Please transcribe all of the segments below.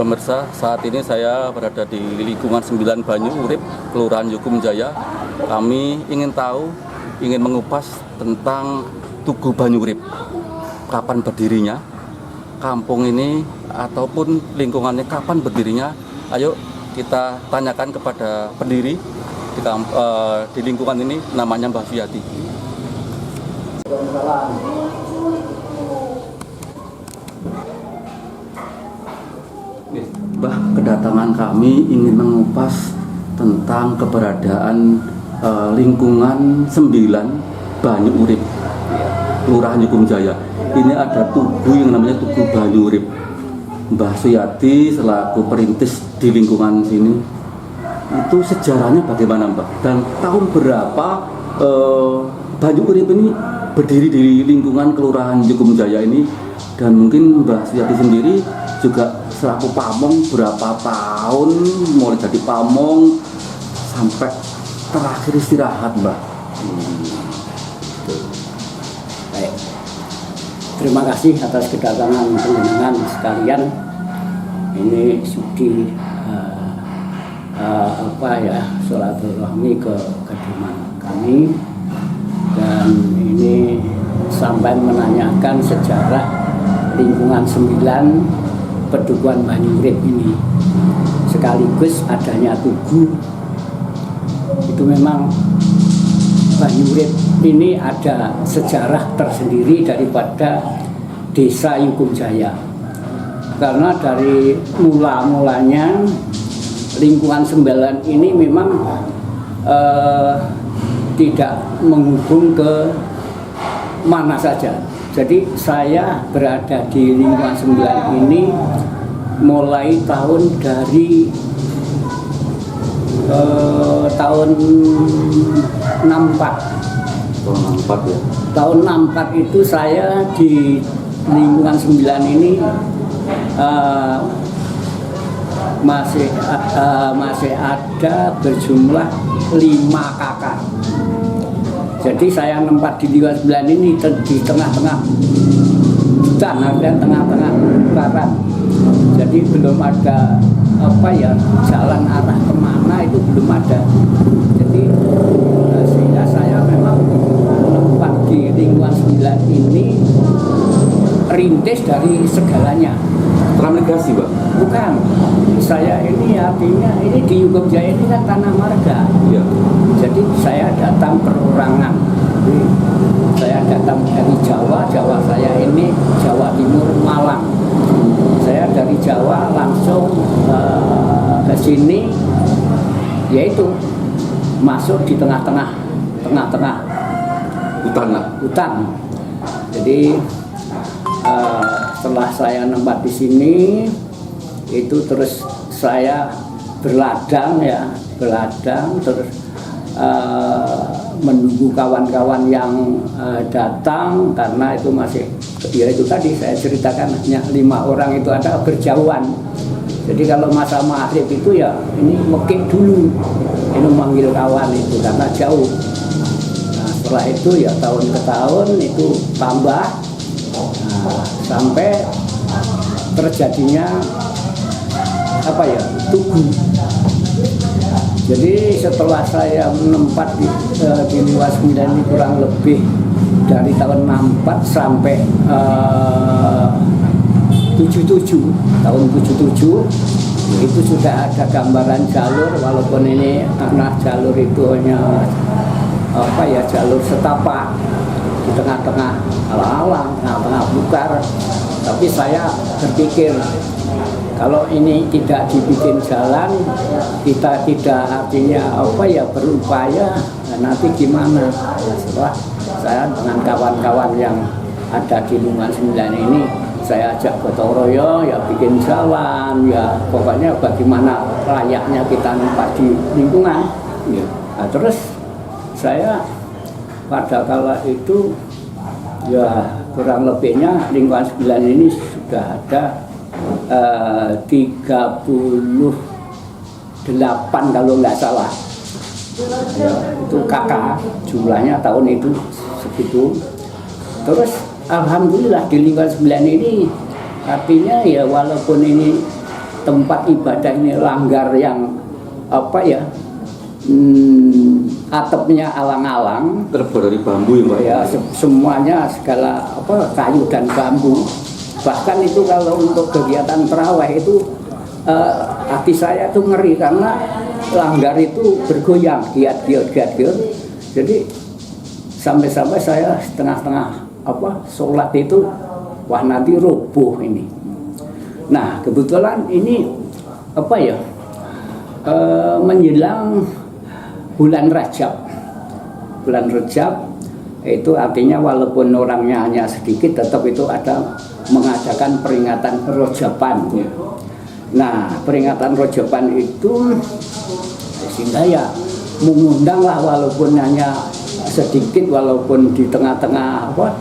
Pemirsa, saat ini saya berada di lingkungan 9 Banyu Urip, Kelurahan Yukum Jaya. Kami ingin tahu, ingin mengupas tentang Tugu Banyu Urip. Kapan berdirinya kampung ini ataupun lingkungannya, kapan berdirinya? Ayo kita tanyakan kepada pendiri di lingkungan ini, namanya Mbak Suyati. Mbah, kedatangan kami ingin mengupas tentang keberadaan lingkungan 9 Banyu Urip, Kelurahan Yukum Jaya. Ini ada tugu yang namanya Tugu Banyu Urip. Mbah Suyati selaku perintis di lingkungan sini, itu sejarahnya bagaimana, Mbah? Dan tahun berapa Banyu Urip ini berdiri di lingkungan Kelurahan Yukum Jaya ini? Dan mungkin Mbah Suyati sendiri juga selaku pamong berapa tahun mulai jadi pamong sampai terakhir istirahat, Mbak? Baik. Terima kasih atas kedatangan teman-teman sekalian. Ini sudi silaturahmi ke kediaman kami, dan ini sampai menanyakan sejarah lingkungan 9 Pedukuhan Banyu Urip ini, sekaligus adanya tugu. Itu memang Banyu Urip ini ada sejarah tersendiri daripada desa Yukum Jaya, karena dari mulanya lingkungan 9 ini memang tidak menghubung ke mana saja. Jadi saya berada di lingkungan 9 ini mulai tahun dari tahun 64. Tahun 64 ya? Tahun 64 itu saya di lingkungan 9 ini masih ada berjumlah 5 kakak. Jadi saya nempat di lingkungan 9 ini di tengah-tengah hutan, tengah-tengah barat. Jadi belum ada jalan arah kemana, itu belum ada. Jadi sehingga saya memang nempat di lingkungan 9 ini rintis dari segalanya. Transmigrasi, Mbak? Bukan, saya ini artinya ini di Yukum Jaya ini kan tanah marga. Iya. Jadi saya datang perorangan. Jadi saya datang dari Jawa saya ini Jawa Timur, Malang. Saya dari Jawa langsung ke sini, yaitu masuk di tengah-tengah hutan. Jadi setelah saya nempat di sini, itu terus saya berladang terus menunggu kawan-kawan yang datang, karena itu masih, ya itu tadi saya ceritakan, hanya 5 orang itu ada berjauhan. Jadi kalau masa maghrib itu ya ini mekik dulu, ini manggil kawan itu karena jauh. Nah, setelah itu ya tahun ke tahun itu tambah, sampai terjadinya tugu. Jadi setelah saya menempat di lingkungan 9 ini kurang lebih dari tahun 64 sampai 77, tahun 77 itu sudah ada gambaran jalur, walaupun ini karena jalur itu hanya jalur setapak di tengah-tengah alang-alang, tengah-tengah bukar. Tapi saya berpikir, kalau ini tidak dibikin jalan, kita tidak artinya berupaya, nanti gimana? Setelah saya dengan kawan-kawan yang ada di lingkungan 9 ini, saya ajak gotong royong, ya bikin jalan, ya pokoknya bagaimana layaknya kita nempat di lingkungan. Nah, terus saya pada kala itu ya kurang lebihnya lingkungan 9 ini sudah ada 38 kalau nggak salah. Ya, itu kakak jumlahnya tahun itu segitu. Terus alhamdulillah di lingkungan 9 ini artinya ya walaupun ini tempat ibadah ini langgar yang apa ya, atapnya alang-alang, Terbuat dari bambu ya Pak? ya semuanya segala apa kayu dan bambu. Bahkan itu kalau untuk kegiatan terawih itu hati saya tuh ngeri karena langgar itu bergoyang, giat-giat. Jadi sampai-sampai saya setengah-setengah apa sholat itu, wah nanti roboh ini. Nah kebetulan ini apa ya, menjelang bulan Rajab. Bulan Rajab itu artinya walaupun orangnya hanya sedikit, tetap itu ada mengadakan peringatan Rojaban. Nah peringatan Rojaban itu sehingga ya mengundang lah, walaupun hanya sedikit, walaupun di tengah-tengah apa,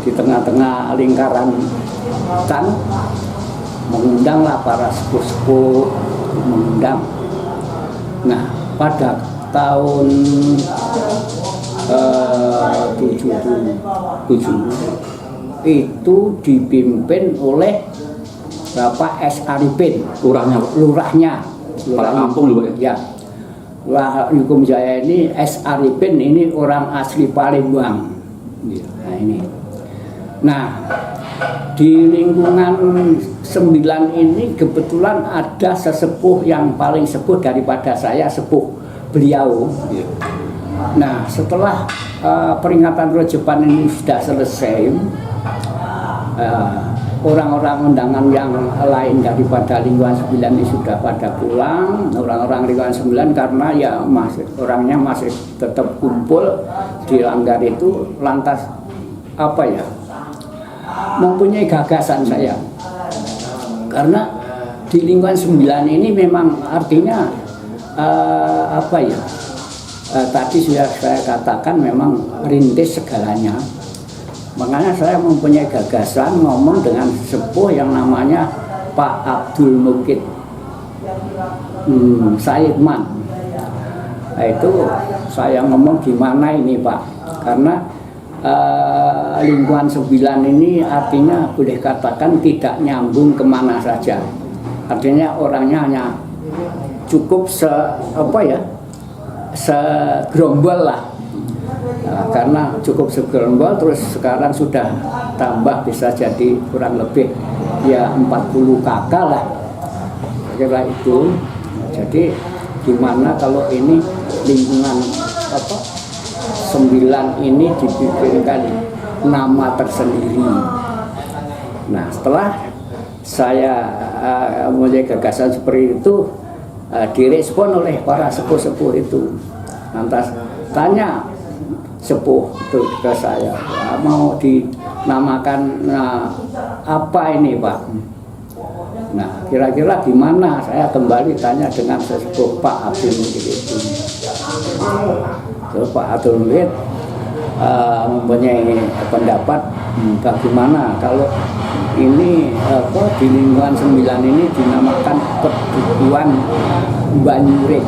di tengah-tengah lingkaran kan, mengundang lah para sepuh-sepuh, mengundang. Nah pada tahun 77 itu dipimpin oleh Bapak S. Arifin, lurahnya Kepala kampung dulu ya? Ya, Lurah Nikum Jaya ini S. Arifin ini orang asli Palembang. Nah ini. Nah di lingkungan 9 ini kebetulan ada sesepuh yang paling sepuh daripada saya, sepuh beliau. Nah setelah peringatan Rojaban ini sudah selesai, orang-orang undangan yang lain daripada lingkungan 9 ini sudah pada pulang. Orang-orang lingkungan 9 karena ya masih orangnya masih tetap kumpul di langgar itu, lantas apa ya, mempunyai gagasan saya. Karena di lingkungan 9 ini memang artinya apa ya, tadi sudah saya katakan memang rintis segalanya. Makanya saya mempunyai gagasan ngomong dengan sepuh yang namanya Pak Abdul Mukid Saidman. Nah, itu saya ngomong gimana ini Pak, karena lingkungan 9 ini artinya boleh katakan tidak nyambung kemana saja. Artinya orangnya hanya cukup segerombol lah. Nah, karena cukup segerombol, terus sekarang sudah tambah bisa jadi kurang lebih ya 40 kakak lah kira itu. Jadi gimana kalau ini lingkungan 9 ini dibikinkan nama tersendiri. Nah setelah saya mempunyai gagasan seperti itu, direspon oleh para sepuh-sepuh itu. Lantas tanya sepuh itu ke saya, mau dinamakan apa ini Pak? Nah kira-kira gimana? Saya kembali tanya dengan sesepuh Pak Abdul Mukid itu. Terus Pak Abdul Mukid mempunyai pendapat bagaimana kalau ini di lingkungan 9 ini dinamakan Perdukuhan Banyurit.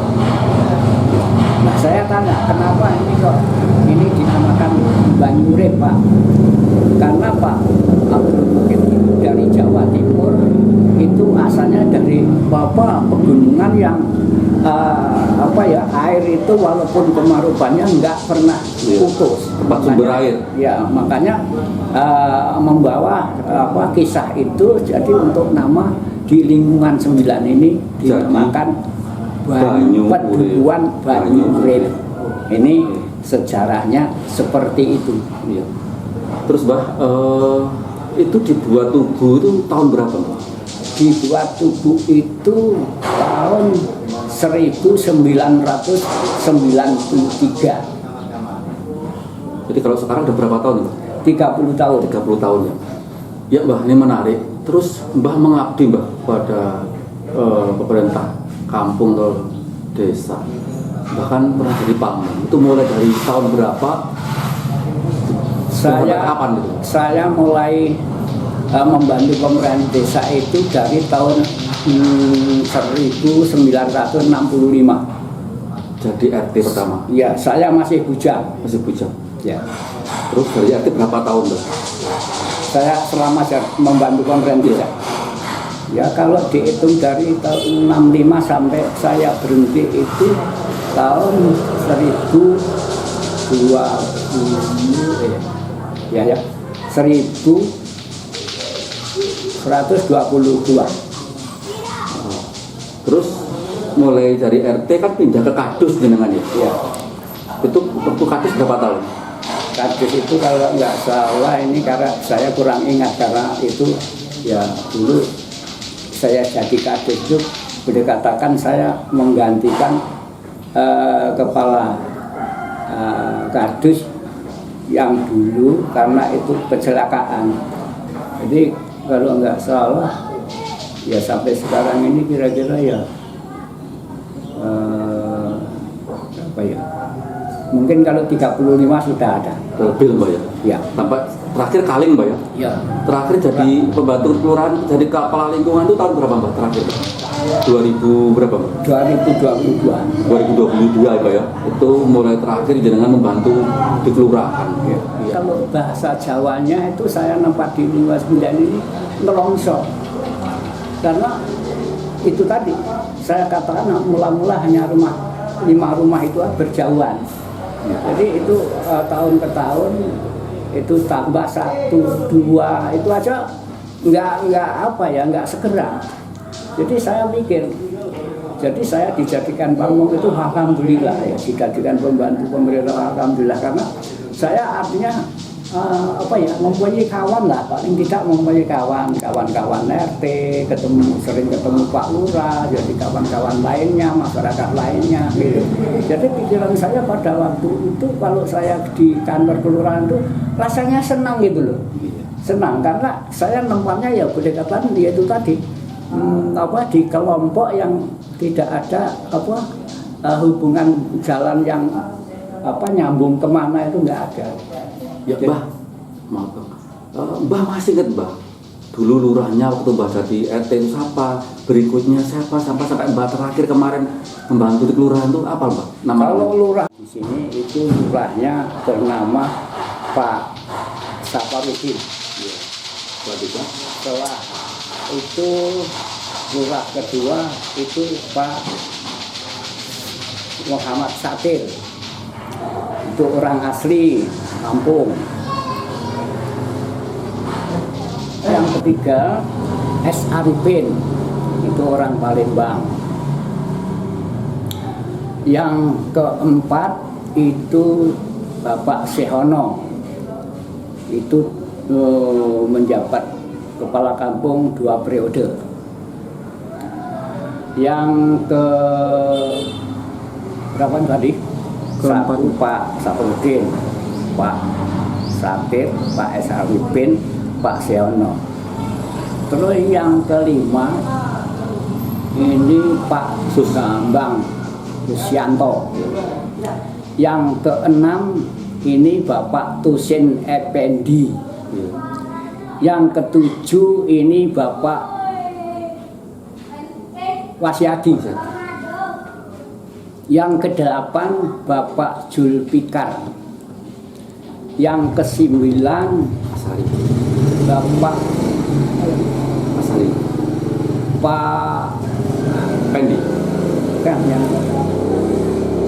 Nah saya tanya, kenapa ini kok ini dinamakan Banyurit Pak? Karena Pak Abdul Mukid dari Jawa Timur itu asalnya dari pegunungan yang air itu walaupun kemarau banyak nggak pernah putus. Tempat sumber air. Ya makanya membawa kisah itu, jadi untuk nama di lingkungan 9 ini dinamakan Perdukuhan Banyurit. Ini sejarahnya seperti itu. Ya. Terus Mbah, itu dibuat tugu itu tahun berapa Mbah? Dibuat tugu itu tahun 1993. Jadi kalau sekarang udah berapa tahun Mbah? 30 tahun. 30 tahun ya. Ya Mbah, ini menarik. Terus Mbah mengabdi Mbah pada pemerintah kampung atau desa, bahkan pernah jadi pamong. Itu mulai dari tahun berapa? Kapan gitu? Saya mulai membantu pemerintah desa itu dari tahun 1965. Jadi RT pertama? Ya, saya masih bujang. Masih bujang? Ya. Terus dari RT berapa tahun Mbah? Saya selama membantu pemerintah desa. Ya kalau dihitung dari tahun 65 sampai saya berhenti itu tahun 1020 ya 1122. Terus mulai dari RT kan pindah ke kadus jenengan ya. Ya. Itu waktu kadus berapa tahun? Kadus itu kalau nggak salah ini karena saya kurang ingat karena itu ya dulu saya jadi kadus itu boleh katakan saya menggantikan kepala kadus yang dulu karena itu kecelakaan. Jadi kalau nggak salah ya sampai sekarang ini kira-kira ya apa ya? Mungkin kalau 35 sudah ada. Lebih Mbak ya? Ya. Sampai terakhir Kaling Mbak ya? Ya. Terakhir jadi pembantu kelurahan, jadi kepala lingkungan itu tahun berapa Mbak terakhir? 2000 berapa Mbak? 2022. 2022 Mbak ya? Itu mulai terakhir jenengan membantu di kelurahan. Ya. Kalau bahasa Jawanya itu saya nempat di 59 ini nelongso. Karena itu tadi saya katakan mula-mula hanya 5 rumah itu berjauhan. Jadi itu tahun ke tahun itu tambah 1, 2 itu aja nggak apa ya nggak segera. Jadi saya pikir, jadi saya dijadikan pamong itu alhamdulillah ya, dijadikan pembantu pemerintah alhamdulillah karena saya artinya apa ya mempunyai kawan lah, paling tidak mempunyai kawan-kawan RT, sering ketemu Pak Lurah, jadi kawan-kawan lainnya, masyarakat lainnya gitu. Jadi pikiran saya pada waktu itu kalau saya di kantor kelurahan itu rasanya senang gitu loh, senang karena saya nempatnya ya boleh katakan dia itu tadi apa di kelompok yang tidak ada apa hubungan jalan yang apa nyambung kemana itu nggak ada. Ya Mbah, maaf Mbah masih ingat Mbah dulu lurahnya waktu Mbah jadi RT itu siapa, berikutnya siapa, sampai Mbah terakhir kemarin membantu di kelurahan itu apa Mbah? Nama kalau lurah di sini itu lurahnya bernama Pak Saparudin. Ya. Setelah itu lurah kedua itu Pak Muhammad Satir. Itu orang asli Lampung. Yang ketiga S. Arifin, itu orang Palembang. Yang keempat itu Bapak Sehono, itu menjabat kepala kampung 2 periode. Yang ke berapa tadi? Keempat. Pak Saparudin, Pak Satir, Pak S. Arifin, Pak Sehono. Terus yang kelima ini Pak Susambang Yusianto. Yang keenam ini Bapak Tusin Effendi. Yang ketujuh ini Bapak Wasyadi. Yang kedelapan Bapak Julfikar. Yang kesembilan Bapak Asari. Pak Pendi. kan yang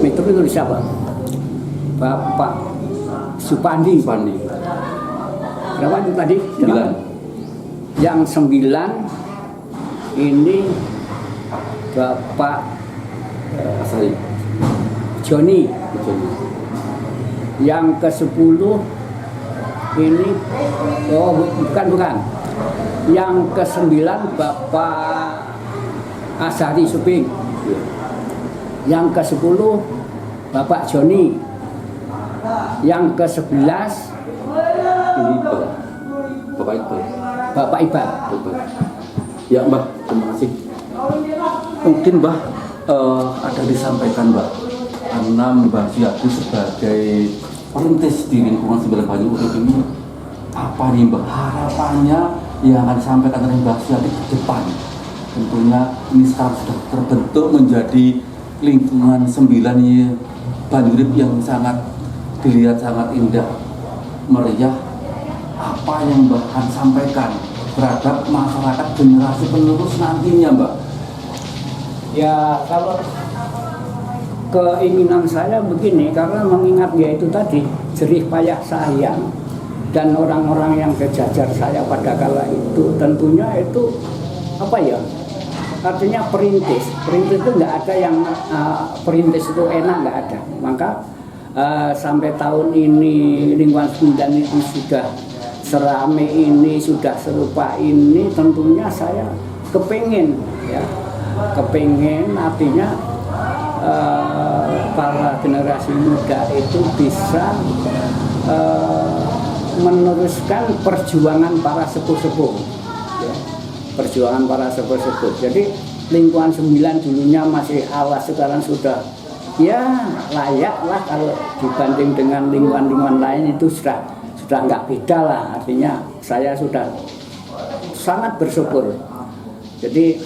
itu siapa? Bapak Supandi. Pandi. Berapa itu tadi? 9. Yang 9 ini Bapak Asari. Joni. Betul. Yang ke-10 ini bukan. Yang ke-9 Bapak Asari Suping. Ya. Yang ke-10 Bapak Joni. Yang ke-11 Ini Iqbal. Bapak Iqbal. Bapak Iqbal. Iqbal. Ya Mbah, terima kasih. Mungkin Mbah ada disampaikan Mbah karena Mbah Suyadi sebagai perintis di lingkungan 9 Banyu Urip ini apa nih Mbah harapannya yang akan disampaikan oleh Mbah Suyadi ke depan? Tentunya ini sekarang sudah terbentuk menjadi lingkungan 9 Banyu Urip yang sangat dilihat sangat indah meriah. Apa yang Mbah akan sampaikan terhadap masyarakat generasi penerus nantinya, Mbak? Ya kalau keinginan saya begini, karena mengingat ya itu tadi jerih payah sayang dan orang-orang yang sejajar saya pada kala itu tentunya itu apa ya, artinya perintis itu nggak ada yang perintis itu enak, nggak ada. Maka sampai tahun ini lingkungan 9 itu sudah serame ini, sudah serupa ini, tentunya saya kepingin ya, kepingin artinya para generasi muda itu bisa meneruskan perjuangan para sepuh-sepuh ya. Perjuangan para sepuh-sepuh. Jadi lingkungan 9 dulunya masih alas, sekarang sudah ya layak lah kalau dibanding dengan lingkungan-lingkungan lain itu sudah nggak beda lah. Artinya saya sudah sangat bersyukur. Jadi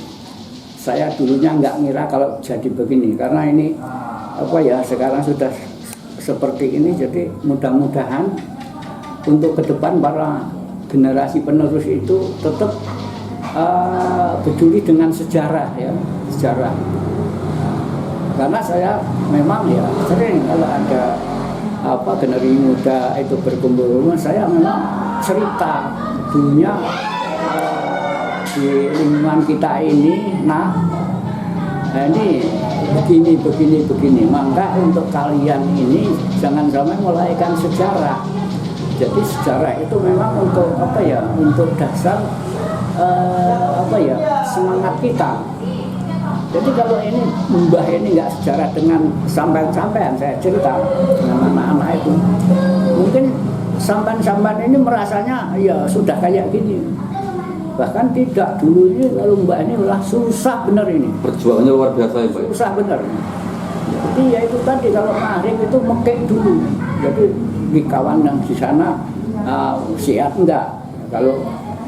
saya dulunya nggak ngira kalau jadi begini, karena ini apa ya, sekarang sudah seperti ini. Jadi mudah-mudahan untuk ke depan para generasi penerus itu tetap peduli dengan sejarah ya, sejarah. Karena saya memang ya sering kalau ada generasi muda itu berkumpul, saya memang cerita dulunya di lingkungan kita ini, ini begini. Maka untuk kalian ini jangan sampai melaikan sejarah. Jadi sejarah itu memang untuk apa ya? Untuk dasar semangat kita. Jadi kalau ini Mbah ini nggak sejarah dengan sampean saya cerita dengan anak-anak itu, mungkin sampean ini merasanya ya sudah kayak gini. Bahkan tidak, dulunya kalau Mbak ini lah susah bener ini. Perjuangannya luar biasa ya, Pak. Susah bener. Jadi ya itu tadi, kalau maghrib itu mekek dulu. Jadi di kawan yang di sana sehat enggak. Kalau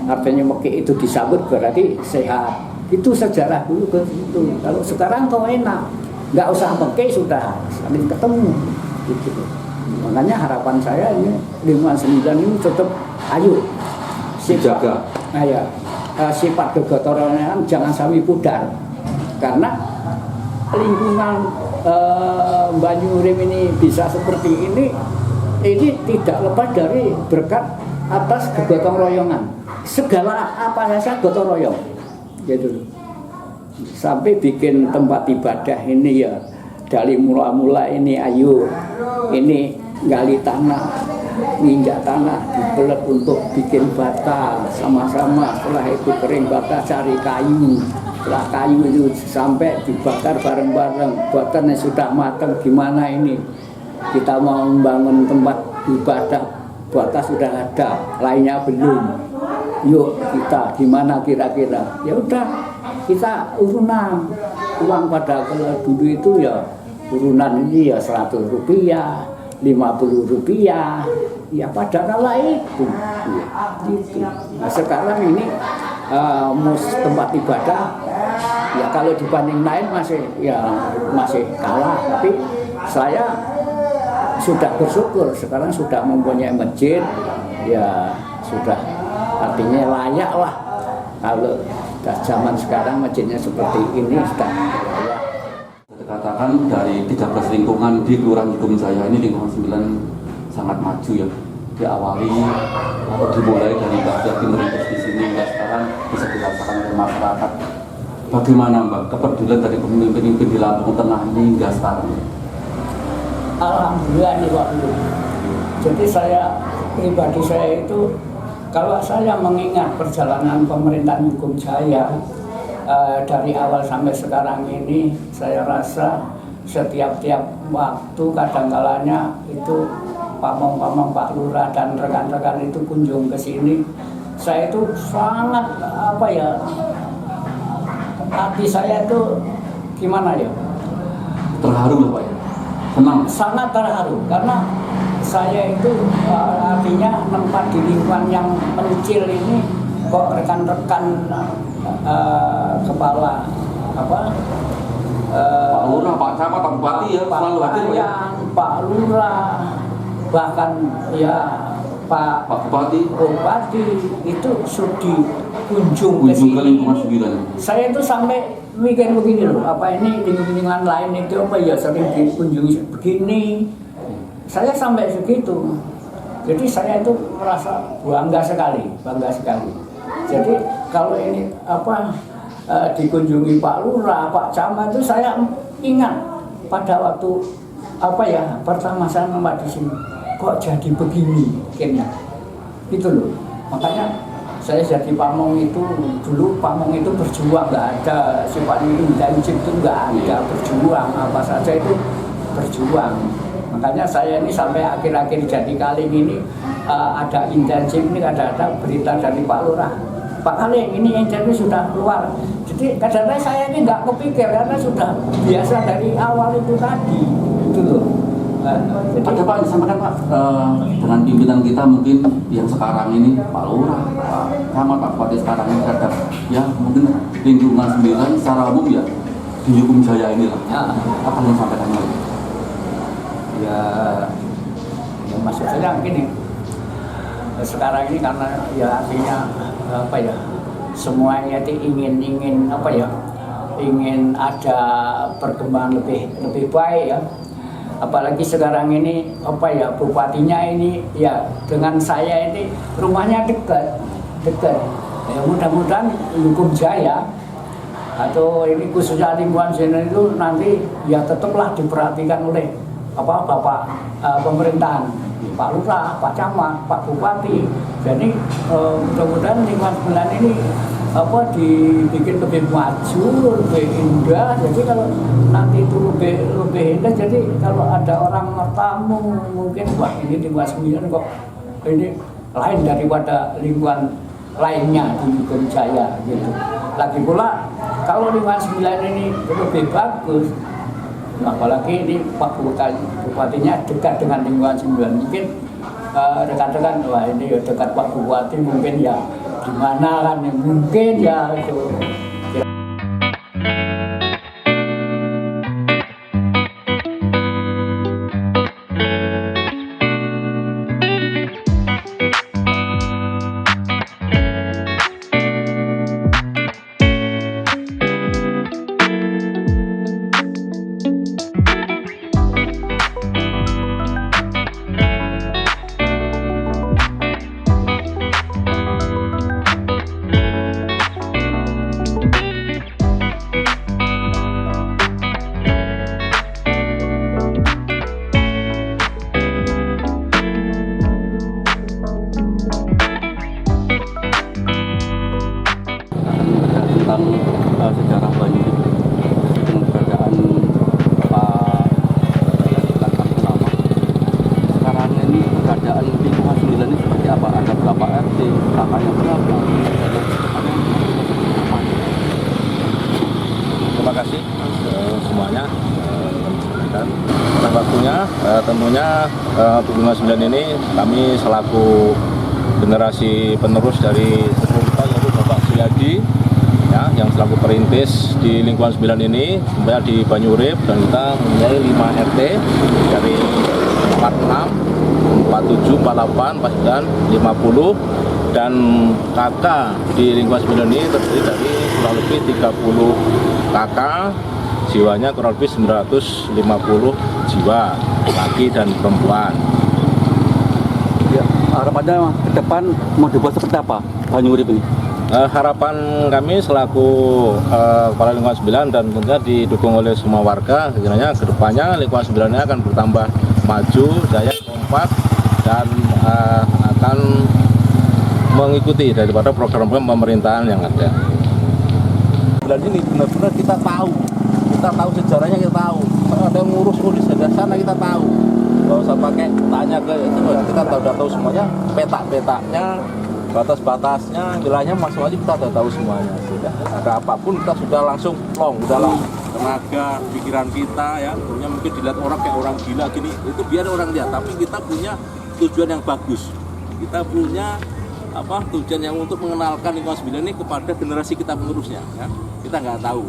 artinya mekek itu disambut berarti sehat. Itu sejarah dulu ke situ. Kalau sekarang kau enak, nggak usah mekek, sudah saling ketemu. Gitu. Makanya harapan saya ini lingkungan 9 ini tetap ayo dijaga. Ya, sifat kegotoronan jangan sampai pudar, karena lingkungan Banyurim ini bisa seperti ini tidak lepas dari berkat atas kegotong royongan. Segala apa saja gotong royong, gitu. Sampai bikin tempat ibadah ini ya dari mula-mula ini, ayo ini gali tanah, nginjak tanah, dibelet untuk bikin bata sama-sama. Setelah itu kering bata, cari kayu. Setelah kayu itu sampai dibakar bareng-bareng. Batanya sudah matang, gimana ini? Kita mau membangun tempat ibadah, bata sudah ada, lainnya belum. Yuk kita gimana kira-kira? Ya udah, kita urunan uang pada kalau dulu itu ya urunan ini ya 100 rupiah. 50 rupiah, ya pada kala itu, gitu. Nah, sekarang ini tempat ibadah, ya kalau dibanding lain masih kalah. Tapi saya sudah bersyukur sekarang sudah mempunyai masjid, ya sudah artinya layak lah. Kalau zaman sekarang masjidnya seperti ini sudah layak. Katakan dari 13 lingkungan di Kelurahan Hukum Jaya ini, lingkungan 9 sangat maju ya. Diawali atau dimulai dari Mbak Jati merintis di sini, hingga sekarang bisa dirasakan oleh masyarakat. Bagaimana Mbak kepedulian dari pemimpin-pemimpin di Lampung Tengah ini hingga sekarang? Alhamdulillah nih Pak. Jadi pribadi saya itu, kalau saya mengingat perjalanan pemerintahan Hukum Jaya dari awal sampai sekarang ini, saya rasa setiap waktu kadang-kalanya itu pamong-pamong Pak Lurah dan rekan-rekan itu kunjung ke sini, saya itu sangat hati saya itu gimana ya? Terharu loh Pak ya? Senang? Sangat terharu, karena saya itu artinya tempat di lingkungan yang mencil ini kok rekan-rekan kepala Pak Lurah, Pak Camat, Pak Bupati ya selalu hadir Pak Lurah, bahkan ya Pak Pak Bupati Bupati itu sudah kunjung ke kunjung ke lingkungan sini. 9. Saya itu sampai mikir begini loh, apa ini lingkungan lain itu apa ya sering dikunjungi begini. Saya sampai segitu. Jadi saya itu merasa bangga sekali. Jadi kalau ini apa dikunjungi Pak Lurah, Pak Camat itu saya ingat pada waktu apa ya pertama saya memang di sini kok jadi begini akhirnya gitu loh. Makanya saya jadi pamong itu dulu pamong itu berjuang, nggak ada sifatnya intensif itu nggak ada, berjuang apa saja itu berjuang. Makanya saya ini sampai akhir-akhir jadi kali ini ada intensif ini ada berita dari Pak Lurah, Pak Kali ini intensif sudah keluar. Jadi kadang-kadang saya ini nggak kepikir karena sudah biasa dari awal itu tadi itu loh. Jadi, ada Pak disampaikan Pak dengan pimpinan kita mungkin yang sekarang ini Pak Lurah, Pak Camat, Pak Bupati sekarang ini terhadap ya mungkin lingkungan 9 secara umum ya di Hukum Jaya ini lah. Apa yang disampaikan Pak? ya maksud saya gini, sekarang ini karena ya artinya apa ya semuanya itu ingin apa ya ingin ada perkembangan lebih baik ya. Apalagi sekarang ini apa ya bupatinya ini ya dengan saya ini rumahnya dekat ya mudah-mudahan Hukum Jaya atau ini khususnya lingkungan sini itu nanti ya tetaplah diperhatikan oleh apa Bapak pemerintahan, Pak Lurah, Pak Camat, Pak Bupati. Jadi mudah-mudahan lingkungan 9 ini apa dibikin lebih maju, lebih indah. Jadi kalau nanti itu lebih indah, jadi kalau ada orang tamu mungkin wah ini lingkungan 9 kok ini lain daripada lingkungan lainnya di Hukum Jaya gitu. Lagi pula kalau lingkungan 9 ini lebih bagus, apalagi ini Pak Bupatinya dekat dengan lingkungan 9, mungkin rekan-rekan wah ini dekat Pak Bupati mungkin ya gimana kan mungkin ya itu. tentang sejarah Banyu dengan keberadaan Pak Lama. Sekarang ini keadaan lingkungan 9 ini seperti apa? Ada berapa RT? Kakaknya berapa? Terima kasih semuanya. Dan pada waktunya tentunya lingkungan 9 ini kami selaku generasi penerus dari sepupu yaitu Bapak Suyadi ya, yang selaku perintis di lingkungan 9 ini supaya di Banyurip, dan kita mempunyai 5 RT dari 46, 47, 48, 49, 50, dan KK di lingkungan 9 ini terdiri dari kurang lebih 30 KK, jiwanya kurang lebih 950 jiwa, laki dan perempuan. Ya, harapannya ke depan mau dibuat seperti apa Banyurip ini? Harapan kami selaku kepala lingkungan 9 dan tentunya didukung oleh semua warga, kiranya kedepannya lingkungan 9 ini akan bertambah maju, jaya, kompak, dan akan mengikuti daripada program pemerintahan yang ada. Dan ini benar-benar kita tahu sejarahnya, kita tahu. Kalau ada yang ngurus di sebelah sana kita tahu. Nggak usah pakai tanya ke itu, kita tahu semuanya, peta-petanya, batas-batasnya, wilayahnya masing-masing kita sudah tahu semuanya. Sudah ada apapun kita sudah langsung plong, dalam tenaga pikiran kita ya. Tentunya mungkin dilihat orang kayak orang gila gini, itu biar orang lihat. Tapi kita punya tujuan yang bagus. Kita punya tujuan yang untuk mengenalkan lingkungan 9 ini kepada generasi kita penerusnya. Ya. kita nggak tahu.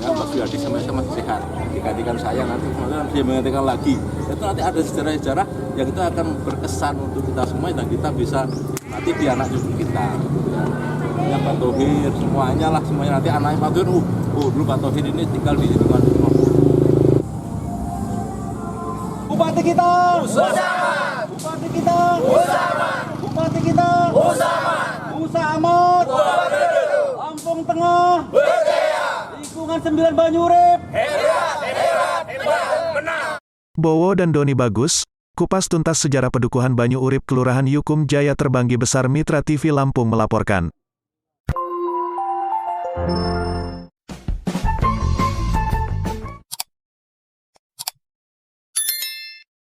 Kan Pak Suyadi sama-sama masih sehat, digantikan saya nanti kemudian dia menggantikan lagi. Itu nanti ada sejarah-sejarah yang itu akan berkesan untuk kita semua dan kita bisa nanti di anak cucu kita. Ya Pak Thohir semuanya lah, semuanya nanti anaknya Pak Thohir, dulu Pak Thohir ini tinggal di lingkungan rumah. Bupati kita Usaman, Bupati kita Usaman, Bupati kita Usaman, Musa Ahmad, Lampung Tengah, berjaya, lingkungan 9 Banyurip, hebat, menang. Bowo dan Doni Bagus, kupas tuntas sejarah Pedukuhan Banyu Urip Kelurahan Yukum Jaya Terbanggi Besar Mitra TV Lampung melaporkan.